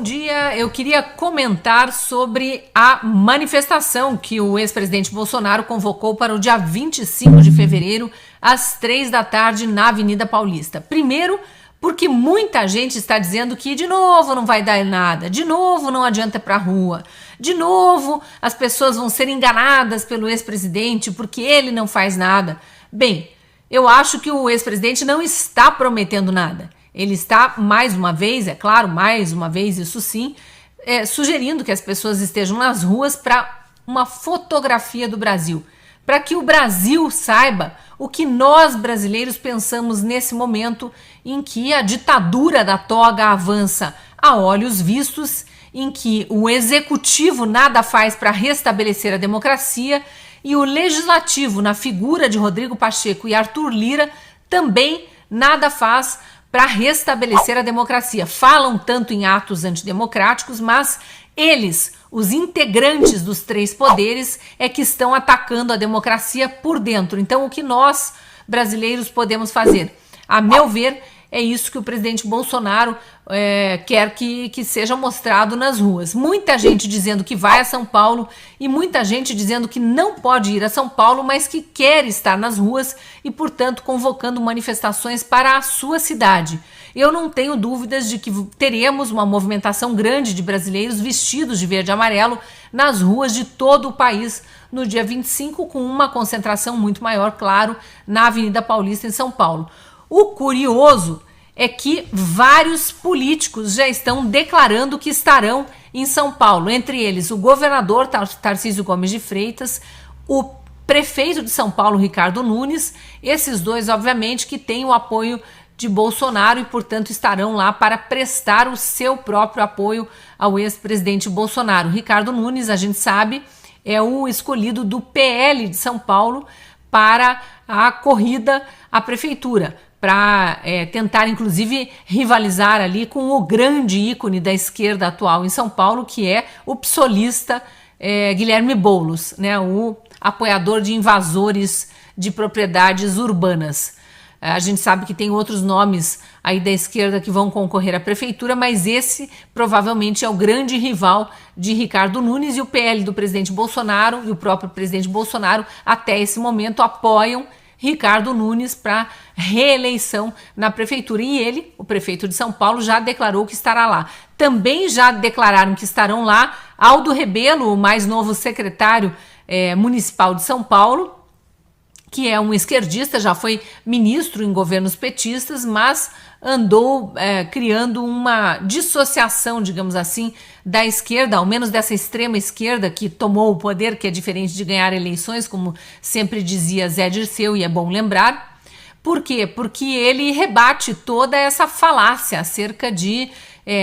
dia. Eu queria comentar sobre a manifestação que o ex-presidente Bolsonaro convocou para o dia 25 de fevereiro, às 3 da tarde, na Avenida Paulista. Primeiro, porque muita gente está dizendo que de novo não vai dar nada, de novo não adianta ir para a rua, de novo as pessoas vão ser enganadas pelo ex-presidente porque ele não faz nada. Bem, eu acho que o ex-presidente não está prometendo nada. Ele está, mais uma vez, é claro, mais uma vez, isso sim, sugerindo que as pessoas estejam nas ruas para uma fotografia do Brasil, para que o Brasil saiba o que nós brasileiros pensamos nesse momento em que a ditadura da toga avança a olhos vistos, em que o executivo nada faz para restabelecer a democracia e o legislativo, na figura de Rodrigo Pacheco e Arthur Lira, também nada faz para restabelecer a democracia. Falam tanto em atos antidemocráticos, mas eles, os integrantes dos três poderes, é que estão atacando a democracia por dentro. Então, o que nós, brasileiros, podemos fazer? A meu ver, é isso que o presidente Bolsonaro quer que seja mostrado nas ruas. Muita gente dizendo que vai a São Paulo e muita gente dizendo que não pode ir a São Paulo, mas que quer estar nas ruas e, portanto, convocando manifestações para a sua cidade. Eu não tenho dúvidas de que teremos uma movimentação grande de brasileiros vestidos de verde e amarelo nas ruas de todo o país no dia 25, com uma concentração muito maior, claro, na Avenida Paulista, em São Paulo. O curioso é que vários políticos já estão declarando que estarão em São Paulo, entre eles o governador Tarcísio Gomes de Freitas, o prefeito de São Paulo, Ricardo Nunes, esses dois, obviamente, que têm o apoio de Bolsonaro e, portanto, estarão lá para prestar o seu próprio apoio ao ex-presidente Bolsonaro. Ricardo Nunes, a gente sabe, é o escolhido do PL de São Paulo para a corrida à prefeitura, para tentar, inclusive, rivalizar ali com o grande ícone da esquerda atual em São Paulo, que é o psolista Guilherme Boulos, né, o apoiador de invasores de propriedades urbanas. A gente sabe que tem outros nomes aí da esquerda que vão concorrer à prefeitura, mas esse provavelmente é o grande rival de Ricardo Nunes, e o PL do presidente Bolsonaro e o próprio presidente Bolsonaro, até esse momento, apoiam Ricardo Nunes para reeleição na prefeitura. E ele, o prefeito de São Paulo, já declarou que estará lá. Também já declararam que estarão lá Aldo Rebelo, o mais novo secretário municipal de São Paulo, que é um esquerdista, já foi ministro em governos petistas, mas andou criando uma dissociação, digamos assim, da esquerda, ao menos dessa extrema esquerda que tomou o poder, que é diferente de ganhar eleições, como sempre dizia Zé Dirceu, e é bom lembrar. Por quê? Porque ele rebate toda essa falácia acerca de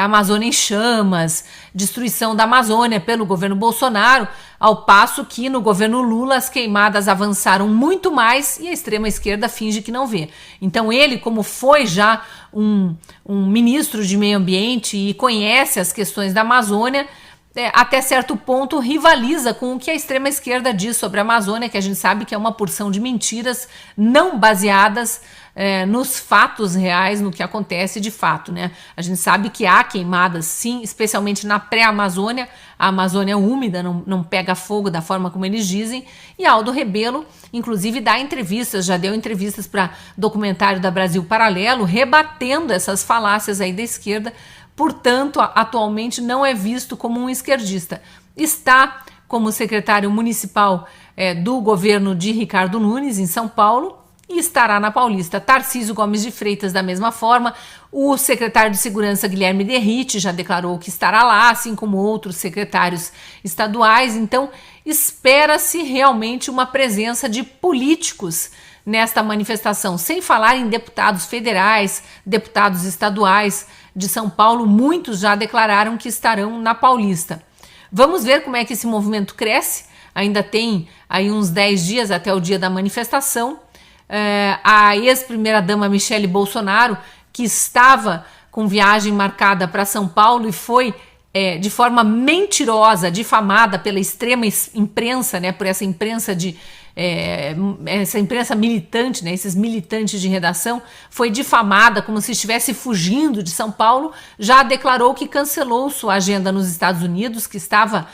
Amazônia em chamas, destruição da Amazônia pelo governo Bolsonaro, ao passo que no governo Lula as queimadas avançaram muito mais e a extrema esquerda finge que não vê. Então ele, como foi já um ministro de meio ambiente e conhece as questões da Amazônia, até certo ponto rivaliza com o que a extrema esquerda diz sobre a Amazônia, que a gente sabe que é uma porção de mentiras não baseadas nos fatos reais, no que acontece de fato, né? A gente sabe que há queimadas, sim, especialmente na pré-Amazônia, a Amazônia úmida, não pega fogo da forma como eles dizem, e Aldo Rebelo, inclusive, dá entrevistas, já deu entrevistas para documentário da Brasil Paralelo, rebatendo essas falácias aí da esquerda. Portanto, atualmente não é visto como um esquerdista. Está como secretário municipal do governo de Ricardo Nunes, em São Paulo, e estará na Paulista. Tarcísio Gomes de Freitas, da mesma forma. O secretário de Segurança, Guilherme Derrite, já declarou que estará lá, assim como outros secretários estaduais. Então, espera-se realmente uma presença de políticos nesta manifestação, sem falar em deputados federais, deputados estaduais de São Paulo. Muitos já declararam que estarão na Paulista. Vamos ver como é que esse movimento cresce. Ainda tem aí uns 10 dias até o dia da manifestação. A ex-primeira-dama Michele Bolsonaro, que estava com viagem marcada para São Paulo e foi de forma mentirosa difamada pela extrema imprensa, né, por essa imprensa de essa imprensa militante, né, esses militantes de redação, foi difamada como se estivesse fugindo de São Paulo, já declarou que cancelou sua agenda nos Estados Unidos, que estava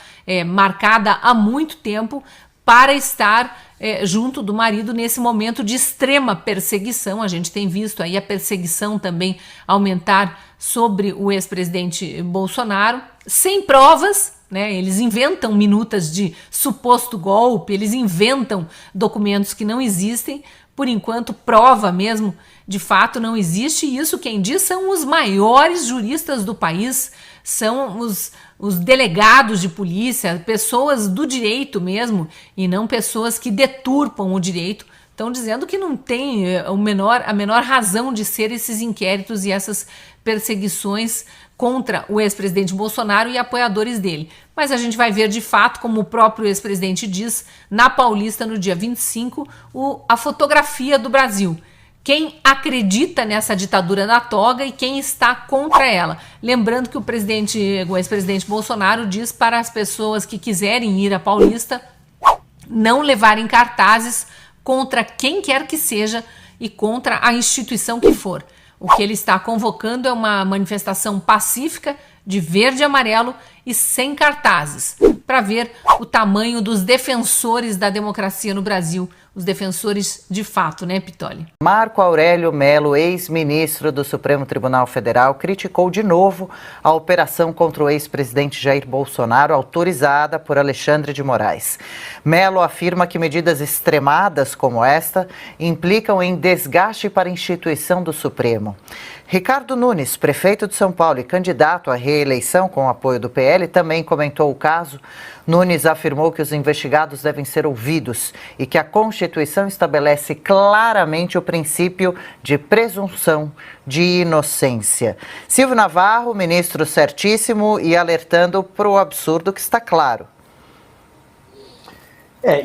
marcada há muito tempo, para estar junto do marido nesse momento de extrema perseguição. A gente tem visto aí a perseguição também aumentar sobre o ex-presidente Bolsonaro, sem provas, né? Eles inventam minutas de suposto golpe, eles inventam documentos que não existem. Por enquanto, prova mesmo, de fato, não existe. E isso quem diz são os maiores juristas do país, são os delegados de polícia, pessoas do direito mesmo, e não pessoas que deturpam o direito. Estão dizendo que não tem a menor razão de ser esses inquéritos e essas perseguições contra o ex-presidente Bolsonaro e apoiadores dele. Mas a gente vai ver de fato, como o próprio ex-presidente diz, na Paulista, no dia 25, a fotografia do Brasil. Quem acredita nessa ditadura da toga e quem está contra ela. Lembrando que o ex-presidente Bolsonaro diz para as pessoas que quiserem ir à Paulista não levarem cartazes contra quem quer que seja e contra a instituição que for. O que ele está convocando é uma manifestação pacífica, de verde e amarelo e sem cartazes, para ver o tamanho dos defensores da democracia no Brasil, os defensores de fato, né, Pitoli? Marco Aurélio Mello, ex-ministro do Supremo Tribunal Federal, criticou de novo a operação contra o ex-presidente Jair Bolsonaro, autorizada por Alexandre de Moraes. Mello afirma que medidas extremadas como esta implicam em desgaste para a instituição do Supremo. Ricardo Nunes, prefeito de São Paulo e candidato à reeleição com o apoio do PL, também comentou o caso. Nunes afirmou que os investigados devem ser ouvidos e que a Constituição estabelece claramente o princípio de presunção de inocência. Silvio Navarro, ministro certíssimo e alertando para o absurdo que está claro.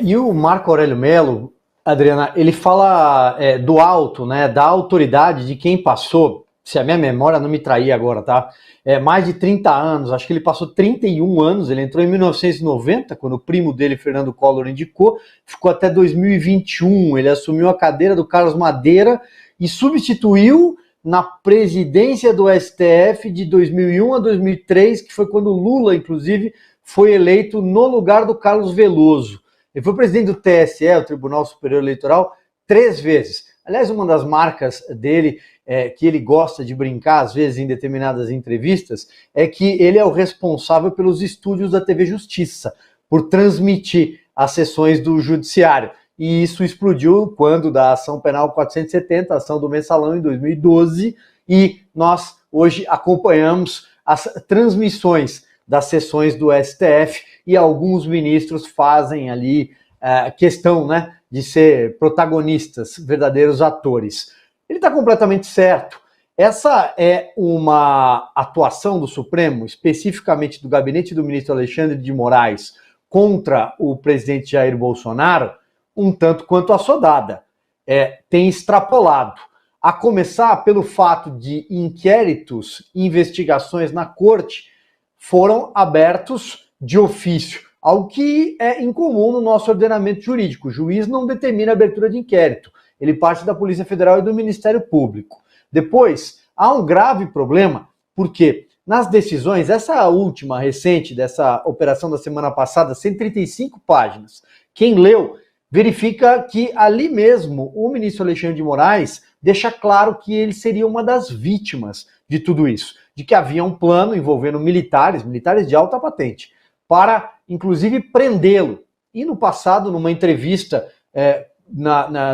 E o Marco Aurélio Mello, Adriana, ele fala do alto, né, da autoridade de quem passou, se a minha memória não me trair agora, tá? Mais de 30 anos, acho que ele passou 31 anos, ele entrou em 1990, quando o primo dele, Fernando Collor, indicou, ficou até 2021, ele assumiu a cadeira do Carlos Madeira e substituiu na presidência do STF de 2001 a 2003, que foi quando o Lula, inclusive, foi eleito no lugar do Carlos Veloso. Ele foi presidente do TSE, o Tribunal Superior Eleitoral, 3 vezes. Aliás, uma das marcas dele, que ele gosta de brincar, às vezes, em determinadas entrevistas, é que ele é o responsável pelos estúdios da TV Justiça, por transmitir as sessões do Judiciário. E isso explodiu quando da ação penal 470, a ação do Mensalão, em 2012, e nós hoje acompanhamos as transmissões das sessões do STF e alguns ministros fazem ali questão, né, de ser protagonistas, verdadeiros atores. Ele está completamente certo. Essa é uma atuação do Supremo, especificamente do gabinete do ministro Alexandre de Moraes, contra o presidente Jair Bolsonaro, um tanto quanto assodada. Tem extrapolado. A começar pelo fato de inquéritos, investigações na corte foram abertos de ofício, algo que é incomum no nosso ordenamento jurídico. O juiz não determina a abertura de inquérito, ele parte da Polícia Federal e do Ministério Público. Depois, há um grave problema, porque nas decisões, essa última recente dessa operação da semana passada, 135 páginas, quem leu verifica que ali mesmo o ministro Alexandre de Moraes deixa claro que ele seria uma das vítimas de tudo isso, de que havia um plano envolvendo militares de alta patente, para, inclusive, prendê-lo. E no passado, numa entrevista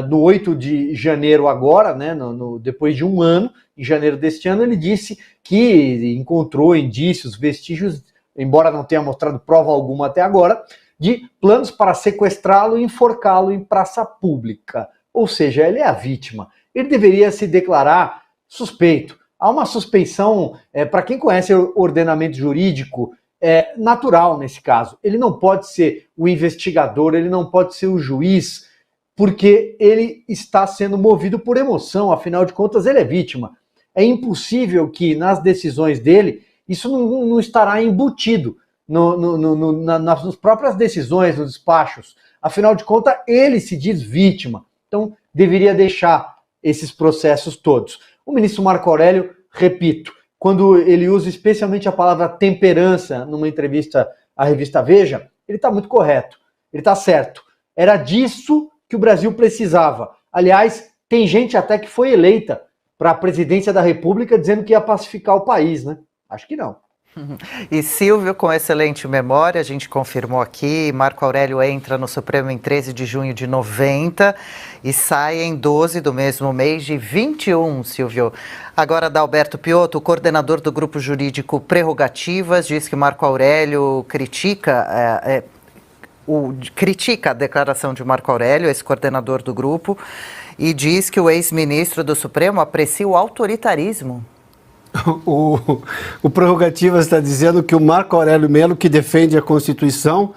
no 8 de janeiro agora, né, depois de um ano, em janeiro deste ano, ele disse que encontrou indícios, vestígios, embora não tenha mostrado prova alguma até agora, de planos para sequestrá-lo e enforcá-lo em praça pública. Ou seja, ele é a vítima. Ele deveria se declarar suspeito. Há uma suspeição, para quem conhece o ordenamento jurídico, natural nesse caso. Ele não pode ser o investigador, ele não pode ser o juiz, porque ele está sendo movido por emoção, afinal de contas ele é vítima. É impossível que nas decisões dele isso não estará embutido nas próprias decisões, nos despachos. Afinal de contas, ele se diz vítima. Então, deveria deixar esses processos todos. O ministro Marco Aurélio, repito, quando ele usa especialmente a palavra temperança numa entrevista à revista Veja, ele está muito correto, ele está certo. Era disso que o Brasil precisava. Aliás, tem gente até que foi eleita para a presidência da República dizendo que ia pacificar o país, né? Acho que não. E Silvio, com excelente memória, a gente confirmou aqui, Marco Aurélio entra no Supremo em 13 de junho de 90 e sai em 12 do mesmo mês de 21, Silvio. Agora, Adalberto Piotto, coordenador do Grupo Jurídico Prerrogativas, diz que Marco Aurélio critica a declaração de Marco Aurélio, esse coordenador do grupo, e diz que o ex-ministro do Supremo aprecia o autoritarismo. O Prerrogativas está dizendo que o Marco Aurélio Melo, que defende a Constituição,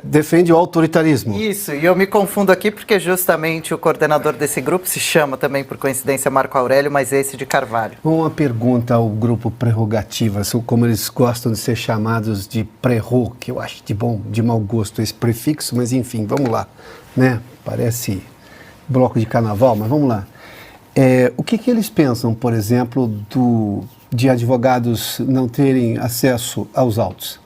defende o autoritarismo. Isso, e eu me confundo aqui porque justamente o coordenador desse grupo se chama também, por coincidência, Marco Aurélio, mas esse de Carvalho. Uma pergunta ao grupo Prerrogativas, como eles gostam de ser chamados de prerro, que eu acho de mau gosto esse prefixo, mas enfim, vamos lá, né? Parece bloco de carnaval, mas vamos lá. O que eles pensam, por exemplo, de advogados não terem acesso aos autos?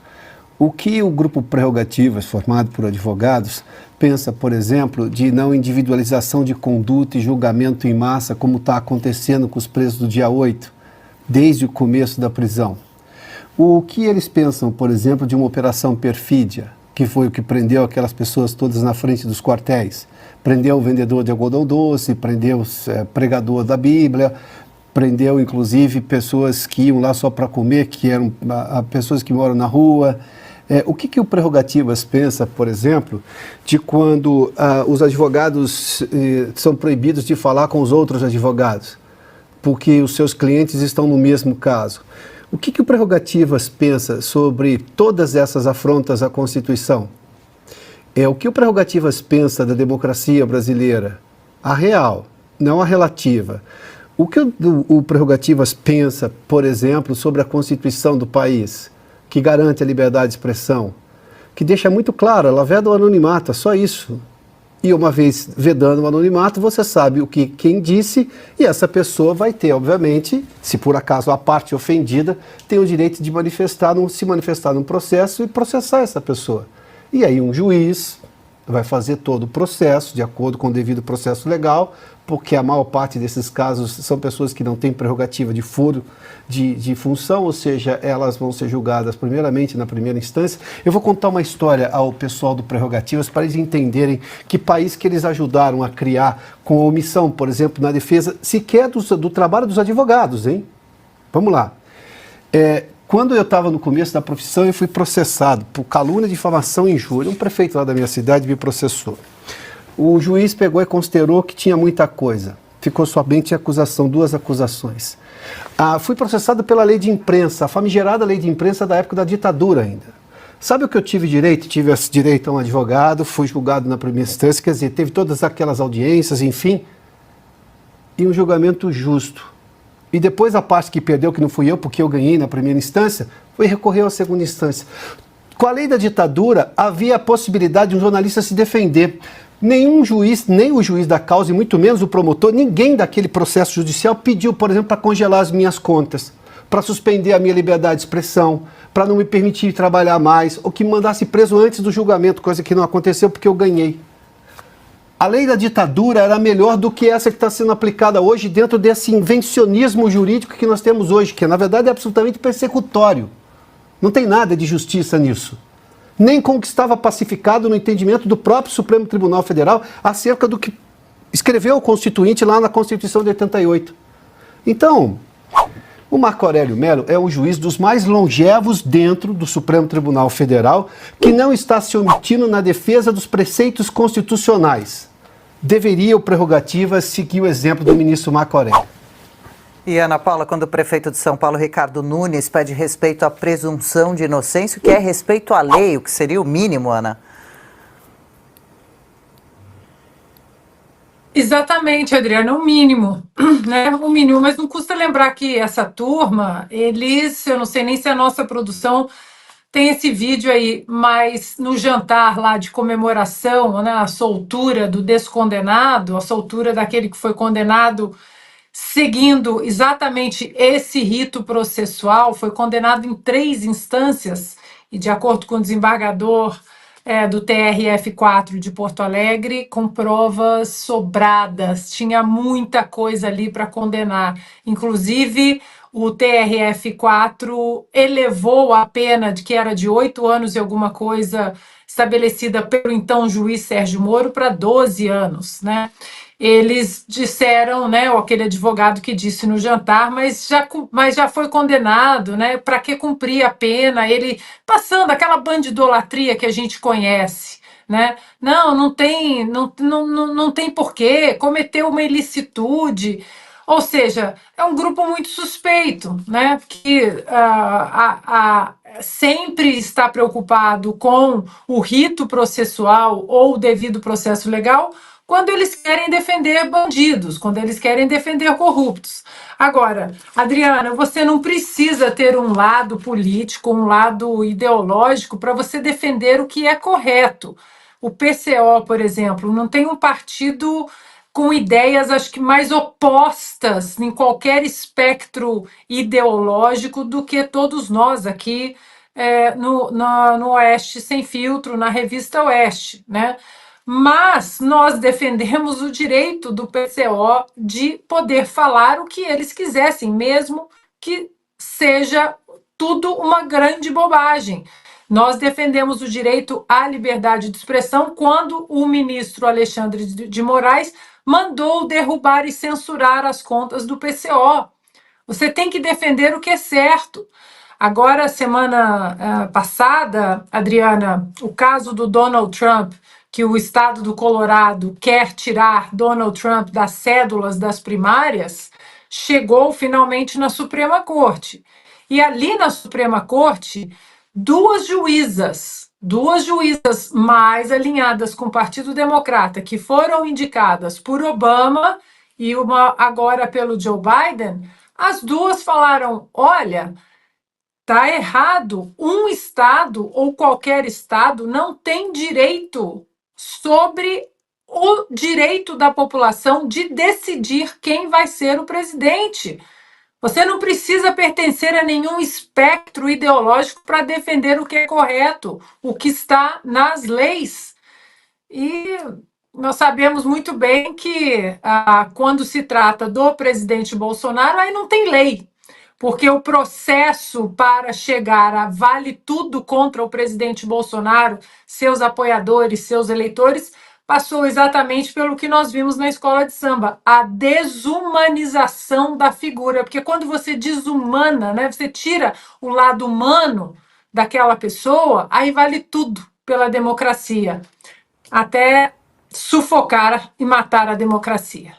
O que o grupo Prerrogativas, formado por advogados, pensa, por exemplo, de não individualização de conduta e julgamento em massa, como está acontecendo com os presos do dia 8, desde o começo da prisão? O que eles pensam, por exemplo, de uma operação perfídia, que foi o que prendeu aquelas pessoas todas na frente dos quartéis? Prendeu o vendedor de algodão doce, prendeu o pregador da Bíblia, prendeu inclusive pessoas que iam lá só para comer, que eram pessoas que moram na rua. O que o Prerrogativas pensa, por exemplo, de quando os advogados são proibidos de falar com os outros advogados, porque os seus clientes estão no mesmo caso? O que o Prerrogativas pensa sobre todas essas afrontas à Constituição? O que o Prerrogativas pensa da democracia brasileira? A real, não a relativa. O que o Prerrogativas pensa, por exemplo, sobre a Constituição do país, que garante a liberdade de expressão, que deixa muito claro, ela veda o anonimato, só isso. E uma vez vedando o anonimato, você sabe quem disse, e essa pessoa vai ter, obviamente, se por acaso a parte ofendida, tem o direito de se manifestar num processo e processar essa pessoa. E aí um juiz vai fazer todo o processo, de acordo com o devido processo legal, porque a maior parte desses casos são pessoas que não têm prerrogativa de foro de função, ou seja, elas vão ser julgadas primeiramente na primeira instância. Eu vou contar uma história ao pessoal do Prerrogativas para eles entenderem que país que eles ajudaram a criar com a omissão, por exemplo, na defesa sequer do trabalho dos advogados, hein? Vamos lá. Quando eu estava no começo da profissão, eu fui processado por calúnia, difamação e injúria. Um prefeito lá da minha cidade me processou. O juiz pegou e considerou que tinha muita coisa. Ficou somente acusação, 2 acusações. Fui processado pela lei de imprensa, a famigerada lei de imprensa da época da ditadura ainda. Sabe o que eu tive direito? Tive direito a um advogado, fui julgado na primeira instância, quer dizer, teve todas aquelas audiências, enfim, e um julgamento justo. E depois a parte que perdeu, que não fui eu, porque eu ganhei na primeira instância, foi recorrer à segunda instância. Com a lei da ditadura, havia a possibilidade de um jornalista se defender. Nenhum juiz, nem o juiz da causa, e muito menos o promotor, ninguém daquele processo judicial pediu, por exemplo, para congelar as minhas contas, para suspender a minha liberdade de expressão, para não me permitir trabalhar mais, ou que me mandasse preso antes do julgamento, coisa que não aconteceu porque eu ganhei. A lei da ditadura era melhor do que essa que está sendo aplicada hoje dentro desse invencionismo jurídico que nós temos hoje, que na verdade é absolutamente persecutório. Não tem nada de justiça nisso. Nem com o que estava pacificado no entendimento do próprio Supremo Tribunal Federal acerca do que escreveu o Constituinte lá na Constituição de 88. Então, o Marco Aurélio Melo é um juiz dos mais longevos dentro do Supremo Tribunal Federal, que não está se omitindo na defesa dos preceitos constitucionais. Deveria o Prerrogativas seguir o exemplo do ministro Marco Aurélio. E, Ana Paula, quando o prefeito de São Paulo, Ricardo Nunes, pede respeito à presunção de inocência, o que é respeito à lei, o que seria o mínimo, Ana? Exatamente, Adriana, o mínimo, né? O mínimo, mas não custa lembrar que essa turma, eu não sei nem se a nossa produção tem esse vídeo aí, mas no jantar lá de comemoração, né, a soltura do descondenado, a soltura daquele que foi condenado seguindo exatamente esse rito processual, foi condenado em 3 instâncias, e de acordo com o desembargador do TRF4 de Porto Alegre, com provas sobradas, tinha muita coisa ali para condenar. Inclusive, o TRF4 elevou a pena, que era de 8 anos e alguma coisa, estabelecida pelo então juiz Sérgio Moro, para 12 anos, né? Eles disseram, né, ou aquele advogado que disse no jantar, mas já foi condenado, né? Para que cumprir a pena? Ele passando aquela bandidolatria que a gente conhece, né? Não tem, não tem porquê, cometeu uma ilicitude. Ou seja, é um grupo muito suspeito, né? Que sempre está preocupado com o rito processual ou o devido processo legal, quando eles querem defender bandidos, quando eles querem defender corruptos. Agora, Adriana, você não precisa ter um lado político, um lado ideológico para você defender o que é correto. O PCO, por exemplo, não tem um partido com ideias, acho que mais opostas em qualquer espectro ideológico do que todos nós aqui no Oeste Sem Filtro, na revista Oeste, né? Mas nós defendemos o direito do PCO de poder falar o que eles quisessem, mesmo que seja tudo uma grande bobagem. Nós defendemos o direito à liberdade de expressão quando o ministro Alexandre de Moraes mandou derrubar e censurar as contas do PCO. Você tem que defender o que é certo. Agora, semana passada, Adriana, o caso do Donald Trump, que o estado do Colorado quer tirar Donald Trump das cédulas das primárias, chegou finalmente na Suprema Corte. E ali na Suprema Corte, duas juízas mais alinhadas com o Partido Democrata, que foram indicadas por Obama e uma agora pelo Joe Biden, as duas falaram: olha, está errado. Um estado ou qualquer estado não tem direito sobre o direito da população de decidir quem vai ser o presidente. Você não precisa pertencer a nenhum espectro ideológico para defender o que é correto, o que está nas leis. E nós sabemos muito bem que quando se trata do presidente Bolsonaro, aí não tem lei, porque o processo para chegar a vale tudo contra o presidente Bolsonaro, seus apoiadores, seus eleitores, passou exatamente pelo que nós vimos na escola de samba, a desumanização da figura, porque quando você desumana, né, você tira o lado humano daquela pessoa, aí vale tudo pela democracia, até sufocar e matar a democracia.